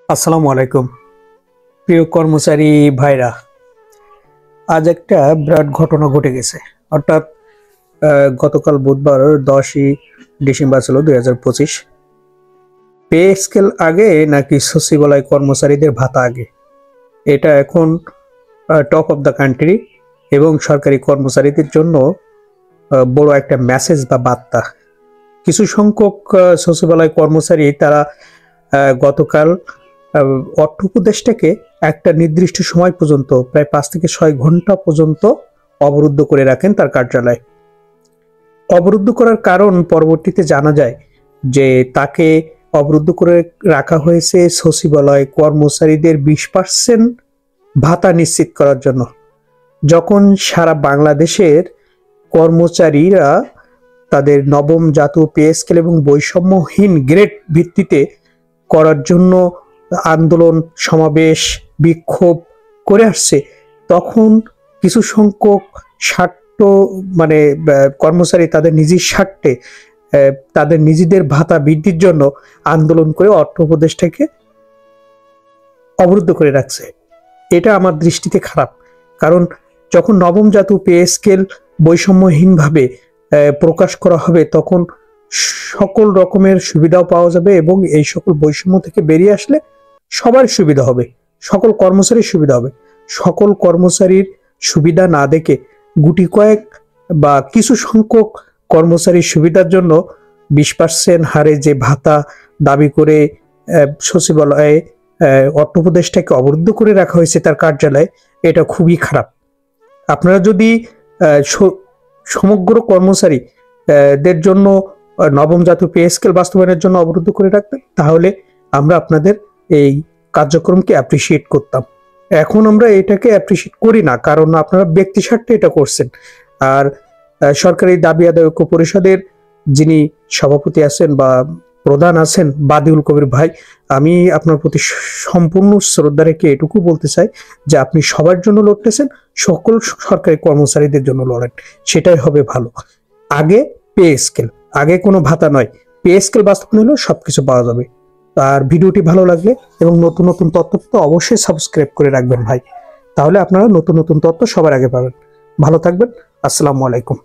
আসসালামু আলাইকুম প্রিয় কর্মচারী ভাইরা। আজ একটা বিরাট ঘটনা ঘটে গেছে। অর্থাৎ গতকাল বুধবার 10ই ডিসেম্বর ছিল 2025। পে স্কেল আগে নাকি সচিবালয় কর্মচারীদের ভাতা আগে, এটা এখন টপ অফ দ্য কান্ট্রি এবং সরকারি কর্মচারীদের জন্য বড় একটা মেসেজ বা বার্তা। কিছু সংখ্যক সচিবালয় কর্মচারী তারা গতকাল অর্থ উপদেষ্টাকে একটা নির্দিষ্ট সময় পর্যন্ত প্রায় 5 থেকে 6 ঘন্টা পর্যন্ত অবরুদ্ধ করে রাখেন তার কার্যালয়। অবরুদ্ধ করার কারণ পরবর্তীতে জানা যায় যে তাকে অবরুদ্ধ করে রাখা হয়েছে সচিবালয় কর্মচারীদের 20% ভাতা নিশ্চিত করার জন্য। যখন সারা বাংলাদেশের কর্মচারীরা তাদের নবম জাতীয় পে স্কেল এবং বৈষম্যহীন গ্রেড ভিত্তিতে করার জন্য আন্দোলন সমাবেশ বিক্ষোভ করে আসছে, তখন কিছু সংখ্যক স্বার্থ কর্মচারী তাদের নিজের স্বার্থে তাদের নিজেদের ভাতা বৃদ্ধির জন্য আন্দোলন করে অর্থ উপদেষ্টাকে অবরুদ্ধ করে রাখছে। এটা আমার দৃষ্টিতে খারাপ, কারণ যখন নবম জাতীয় পে স্কেল বৈষম্যহীনভাবে প্রকাশ করা হবে তখন সকল রকমের সুবিধাও পাওয়া যাবে এবং এই সকল বৈষম্য থেকে বেরিয়ে আসলে সবার সুবিধা হবে, সকল কর্মচারীর সুবিধা হবে। সকল কর্মচারীর সুবিধা না দেখে গুটি কয়েক বা কিছু সংখ্যক কর্মচারীর সুবিধার জন্য 20% হারে যে ভাতা দাবি করে সচিবালয়ে অর্থ উপদেষ্টাকে অবরুদ্ধ করে রাখা হয়েছে তার কার্যালয়ে, এটা খুবই খারাপ। আপনারা যদি সমগ্র কর্মচারী দের জন্য নবম জাতীয় পে স্কেল বাস্তবায়নের জন্য অবরুদ্ধ করে রাখতেন, তাহলে আমরা আপনাদের এই কার্যক্রমকে অ্যাপ্রিসিয়েট করতাম। এখন আমরা এটাকে অ্যাপ্রিসিয়েট করি না, কারণ আপনারা ব্যক্তি স্বার্থে এটা করছেন। আর সরকারি দাবি আদায় ঐক্য পরিষদের যিনি সভাপতি আছেন বা প্রধান আছেন বাদিউল কবির ভাই, আমি আপনার প্রতি সম্পূর্ণ শ্রদ্ধা রেখে এটুকু বলতে চাই যে আপনি সবার জন্য লড়তেছেন, সকল সরকারি কর্মচারীদের জন্য লড়েন, সেটাই হবে ভালো। আগে পে স্কেল, আগে কোনো ভাতা নয়, পে স্কেল বাস্তবায়ন হলে সবকিছু পাওয়া যাবে। আর ভিডিওটি ভালো লাগলে এবং নতুন নতুন তথ্য তো অবশ্যই সাবস্ক্রাইব করে রাখবেন ভাই, তাহলে আপনারা নতুন নতুন তথ্য সবার আগে পাবেন। ভালো থাকবেন। আসসালামু আলাইকুম।